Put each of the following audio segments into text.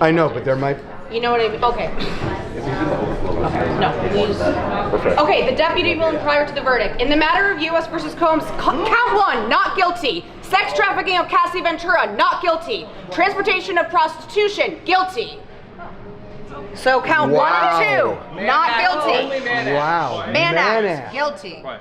I know, but there might... You know what I mean? Okay. No, please. Okay, the deputy ruling prior to the verdict. In the matter of U.S. versus Combs, count 1, not guilty. Sex trafficking of Cassie Ventura, not guilty. Transportation of prostitution, guilty. So count 1 and 2, not guilty. Wow. Mann Act, guilty. Right.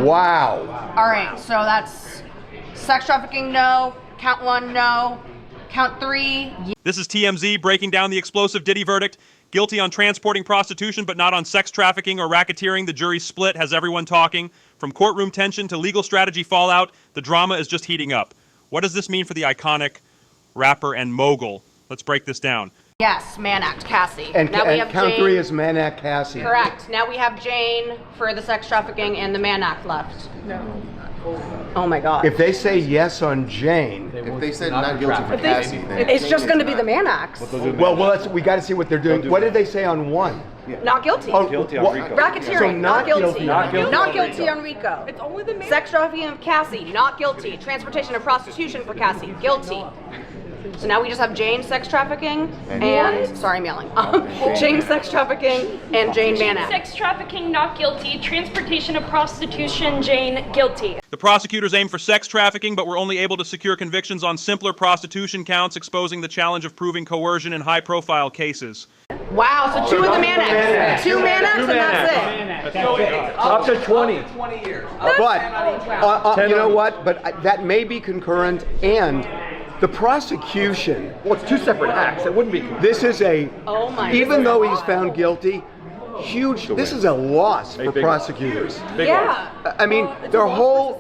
Wow. All right, so that's sex trafficking, no. Count 1, no. Count 3. This is TMZ breaking down the explosive Diddy verdict. Guilty on transporting prostitution, but not on sex trafficking or racketeering. The jury split has everyone talking. From courtroom tension to legal strategy fallout, the drama is just heating up. What does this mean for the iconic rapper and mogul? Let's break this down. Yes, Mann Act, Cassie. And, now we have count Jane. 3 is Mann Act Cassie. Correct. Now we have Jane for the sex trafficking and the Mann Act left. No. Oh my God. If they say yes on Jane... If they said not guilty for Cassie, then... It's just going to be the Mann Acts. Well, we got to see what they're doing. What did they say on 1? Not guilty. Oh, Guilty on RICO. Racketeering, So not guilty. Not guilty Not on guilty RICO. on RICO. It's only the man. Sex trafficking of Cassie, not guilty. Transportation of prostitution for Cassie, guilty. So now we just have Jane sex trafficking and, sorry I'm yelling, Jane sex trafficking and Jane Mann Act. Sex trafficking, not guilty. Transportation of prostitution, Jane, guilty. The prosecutors aimed for sex trafficking, but were only able to secure convictions on simpler prostitution counts, exposing the challenge of proving coercion in high-profile cases. Wow, so 2 of the Mann Acts. 2 Mann Acts and that's it. Up to 20. But, you know what? But that may be concurrent, and the prosecution... Well, it's 2 separate acts. It wouldn't be. This is a... Oh my even God. though he's found guilty, huge... This is a loss for big prosecutors. Big Yeah. I mean, their whole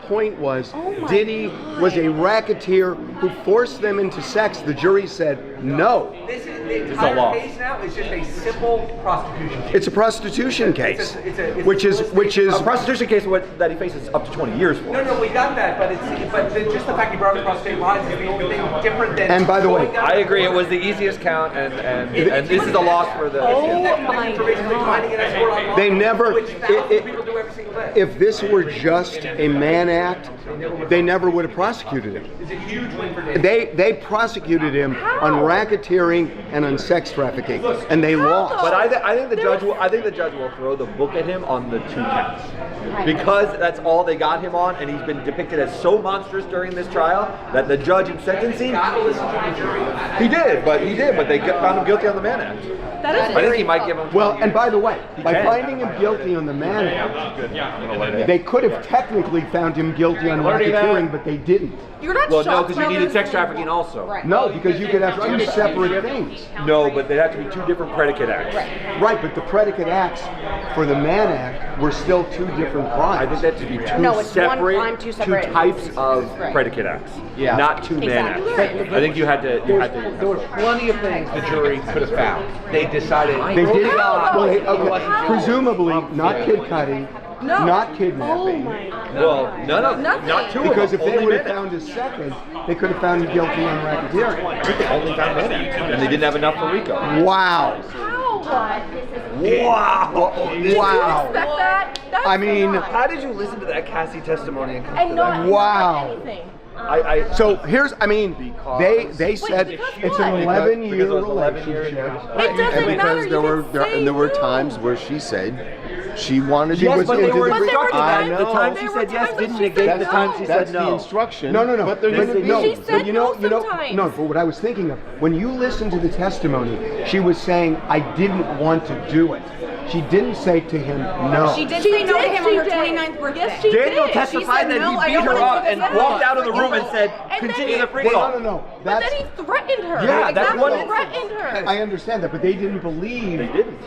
point was Diddy was a racketeer who forced them into sex. The jury said no. This is the entire case now is just a simple prostitution case. It's a prostitution case, it's which is A prostitution case that he faces up to 20 years for. No, we got that, but just the fact you brought it across state lines is the only thing different than. And by the way, I agree. It was the easiest count, and this is a loss for the. they never. People do every single day. If this were just a Mann Act, they never would have prosecuted him. It's a huge win for Diddy. They prosecuted him on racketeering and on sex trafficking, and they lost. But I think the judge will throw the book at him on the 2 counts because that's all they got him on, and he's been depicted as so monstrous during this trial that the judge in sentencing he did, but they found him guilty on the Mann Act. I think he might give him. Well, and by the way, by finding him guilty on the Mann Act, they could have technically found him guilty on racketeering, but they didn't. You're not Well, no, shocked because you by needed this? sex trafficking also. Right. No, because you could have 2 separate things. No, but they have to be 2 different predicate acts. Right, but the predicate acts for the Mann Act were still 2 different crimes. I think that should be 2 No, it's one separate, crime, 2 separate 2 types of Right. predicate acts. Yeah. Not 2 Mann acts. Exactly. I think you had to. There were plenty of things the jury could have found. They decided. They did it. Well, okay. Presumably, not kid cutting, not kidnapping. Well, not 2 Because of if them. they Only would have Mann found a second, they could have found him guilty on racketeering. acts. They only found Mann acts, and they didn't have enough for RICO. Wow. Wow. Wow. Expect that? That's I mean, How did you listen to that Cassie testimony and come to and not Wow. anything. So here's, I mean, they said because it's what? an 11-year Because it was 11 years. relationship. It doesn't And matter. because You there were can say there were no. times where she said she wanted She to was but they into were the- instructed I that. know. The time she There said were yes times didn't when she negate said the time no. she That's said the no. instruction. No. But there But needs to be no, She but said you know, no sometimes. no. But what I was thinking of when you listen to the testimony, she was saying, "I didn't want to do it." She didn't say to him, "No." She did say no to him on her 29th birthday. Yes, she Daniel did. testified She said, that "No, I he don't beat her wanna up do and this walked out of the anymore." room and said, And then "Continue he- the free call." No. But then he threatened her. Yeah, that's Exactly, what he threatened her. I understand that, but they didn't believe. They didn't.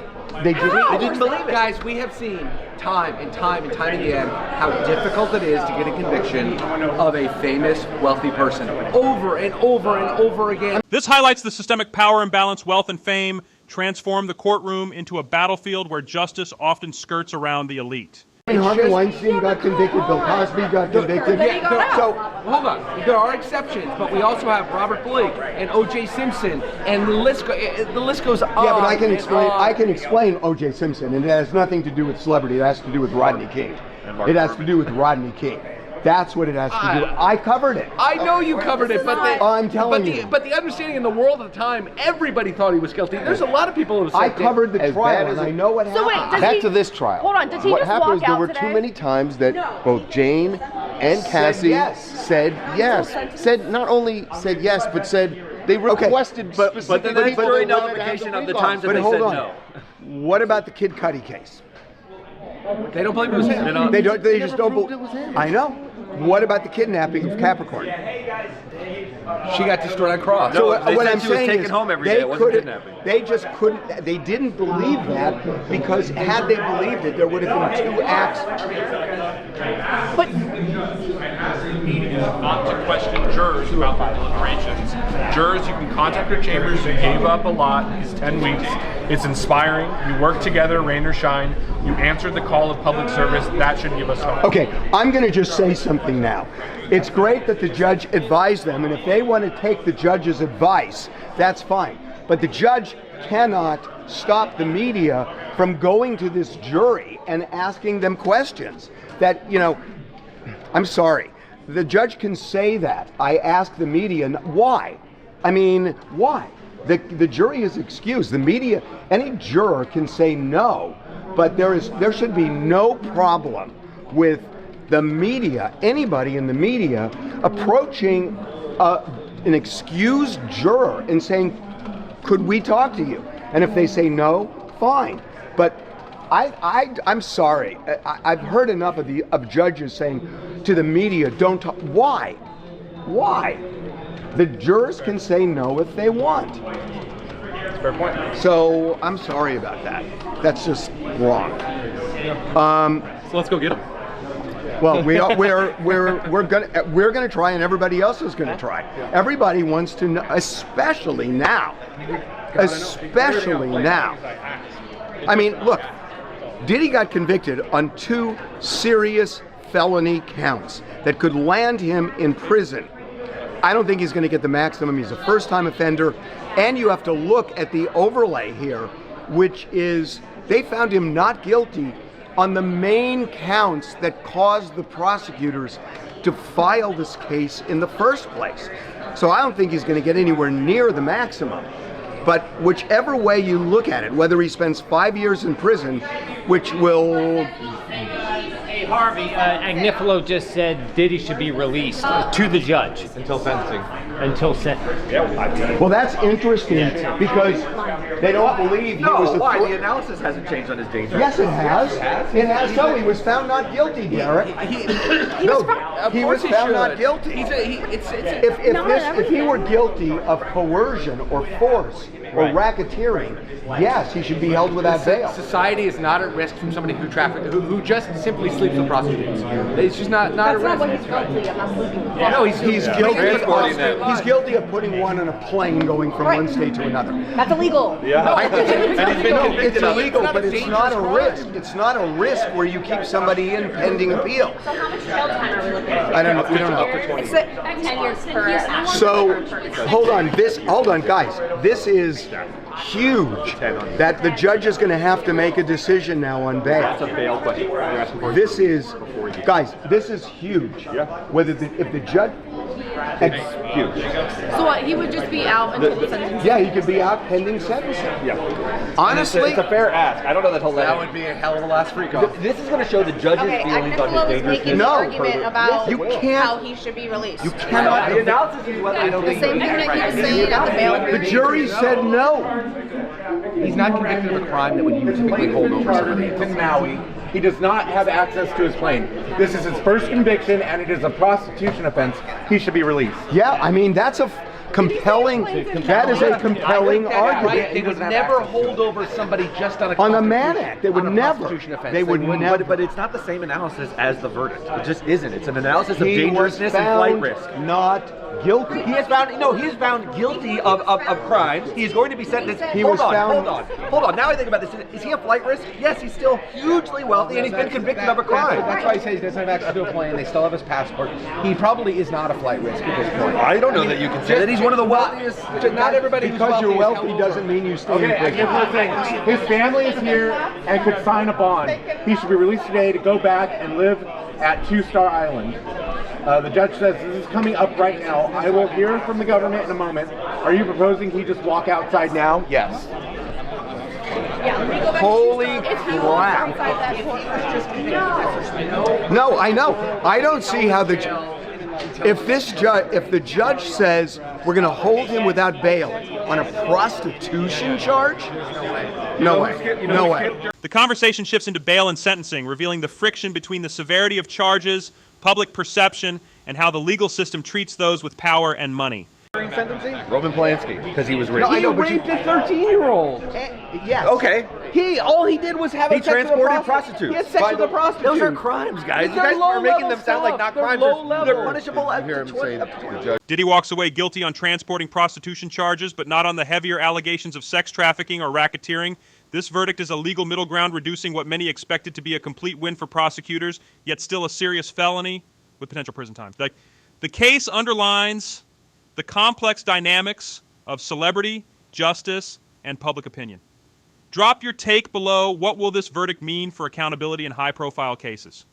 They didn't. They didn't believe it. Guys, we have seen time and time again how difficult it is to get a conviction of a famous, wealthy person over and over again. This highlights the systemic power imbalance, wealth and fame transform the courtroom into a battlefield where justice often skirts around the elite. Harvey Weinstein got convicted. Bill Cosby got convicted. So hold on, there are exceptions, but we also have Robert Blake and O.J. Simpson, and the list goes on. Yeah, but I can and explain. on. I can explain O.J. Simpson, and it has nothing to do with celebrity. It has to do with Rodney King. It has to do with Rodney King. That's what it has to do. I covered it. I know you covered it, but I'm telling you. But the understanding in the world at the time, everybody thought he was guilty. There's a lot of people who said I covered the as trial, bad as and I it- know what So wait, happened. does Back he, to this trial. Hold on, does he what just happened walk is there out were today? too many times that both Jane and Cassie yes. said yes. Said not only said yes, but said they requested But then specifically that's jury for the women to have nullification the of the recall. times that But they hold said on. no. What about the Kid Cudi case? they don't believe it was him. They They just don't. proved it was him. I know. What about the kidnapping of Capricorn? She got destroyed on cross. No, So they what said I'm she was saying taken is home every day. they It wasn't couldn't. kidnapping. They just couldn't. They didn't believe that because had they believed it, there would have been 2 acts. Not to question jurors about the deliberations. Jurors, you can contact your chambers. You gave up a lot these 10 weeks. It's inspiring. You work together, rain or shine. You answered the call of public service. That should give us hope. Okay, I'm going to just say something now. It's great that the judge advised them, and if they want to take the judge's advice, that's fine. But the judge cannot stop the media from going to this jury and asking them questions that, I'm sorry. The judge can say that. I ask the media, why? I mean, why? The jury is excused. The media, any juror can say no, but there should be no problem with the media, anybody in the media, approaching an excused juror and saying, could we talk to you? And if they say no, fine. But I'm sorry. I've heard enough of judges saying to the media, don't talk. Why? Why? The jurors can say no if they want. Fair point. So I'm sorry about that. That's just wrong. So let's go get them. Well, we're gonna try, and everybody else is gonna try. Everybody wants to know, especially now. Especially now. I mean, look, Diddy got convicted on 2 serious felony counts that could land him in prison. I don't think he's going to get the maximum. He's a first-time offender. And you have to look at the overlay here, which is they found him not guilty on the main counts that caused the prosecutors to file this case in the first place. So I don't think he's going to get anywhere near the maximum. But whichever way you look at it, whether he spends 5 years in prison, which will... Hey, Harvey, Agnifilo just said Diddy should be released to the judge. Until sentencing. Until sentencing. Well, that's interesting because they don't believe he was No, the... why? The analysis hasn't changed on his danger. Yes, it has. It has. So he was found not guilty, Derek. He was found not guilty. If he were guilty of coercion or force or racketeering, yes, he should be held without bail. Society is not at risk from somebody who just simply sleeps with prostitutes. It's just not at risk. That's not what he's guilty of, not sleeping with No, he's guilty. Transporting them. He's guilty of putting one on a plane going from one state to another. That's illegal. Yeah. And he's been no, convicted it's of it. illegal, It's not but a it's not a dangerous risk. It's not a risk where you keep somebody in pending appeal. So how much jail time are we looking at? I don't know. We don't know. It's 10 years per So, hold on, guys. This is huge. That the judge is going to have to make a decision now on bail. That's a bail question. You're asking for This is, guys, this is huge. Whether if the judge, it's huge. So what, he would just be out until the sentence? yeah, he could be out pending sentencing. Yeah. Honestly, It's a fair ask. I don't know that he'll let That him. would be a hell of a last freak off. This is going to show the judge's Okay, feelings on Agnifilo his is making dangerousness. the No, argument about you can't- how he should be released. you cannot. The analysis is whether The same thing that he was saying at the bail The hearing. jury said no. He's not convicted of a crime that would you typically hold over somebody. He's in Maui. He does not have access to his plane. This is his first conviction, and it is a prostitution offense. He should be released. Yeah, I mean that's a compelling. That is a compelling argument. They would never hold over somebody just on a On the constitution- Mann Act, they would on a never. prostitution offense. They would never. But it's not the same analysis as the verdict. It just isn't. It's an analysis of He was dangerousness and flight found risk. not guilty. He is found guilty of crimes. He's going to be sentenced. He Hold was on. found- Now I think about this. Is he a flight risk? Yes, he's still hugely wealthy and he's been convicted of a crime. That's why he says he doesn't have access to a plane. They still have his passport. He probably is not a flight risk at this point. I don't know that you can say that. He's one of the wealthiest. Not everybody who's Because you're wealthy is wealthy doesn't mean you stay in Okay, I prison. give him a thing. His family is here and could sign a bond. He should be released today to go back and live at 2 Star Island. The judge says this is coming up right now. I will hear from the government in a moment. Are you proposing he just walk outside now? Yes. Holy crap. No, I know. I don't see how if the judge says we're going to hold him without bail on a prostitution charge, no way. No way. The conversation shifts into bail and sentencing, revealing the friction between the severity of charges, public perception, and how the legal system treats those with power and money. Sentencing? Roman Polanski, because he was raped. He raped a 13-year-old. Yes. Okay. All he did was have He sex with a transported prostitute. prostitutes. He had sex with a prostitute. Those are crimes, guys. You They're guys are making them low-level sound like not stuff. They're crimes. low-level. They're punishable up hear to him 20. say Up to 20. the judge. Diddy walks away guilty on transporting prostitution charges, but not on the heavier allegations of sex trafficking or racketeering. This verdict is a legal middle ground, reducing what many expected to be a complete win for prosecutors, yet still a serious felony with potential prison time. The case underlines the complex dynamics of celebrity, justice, and public opinion. Drop your take below. What will this verdict mean for accountability in high-profile cases?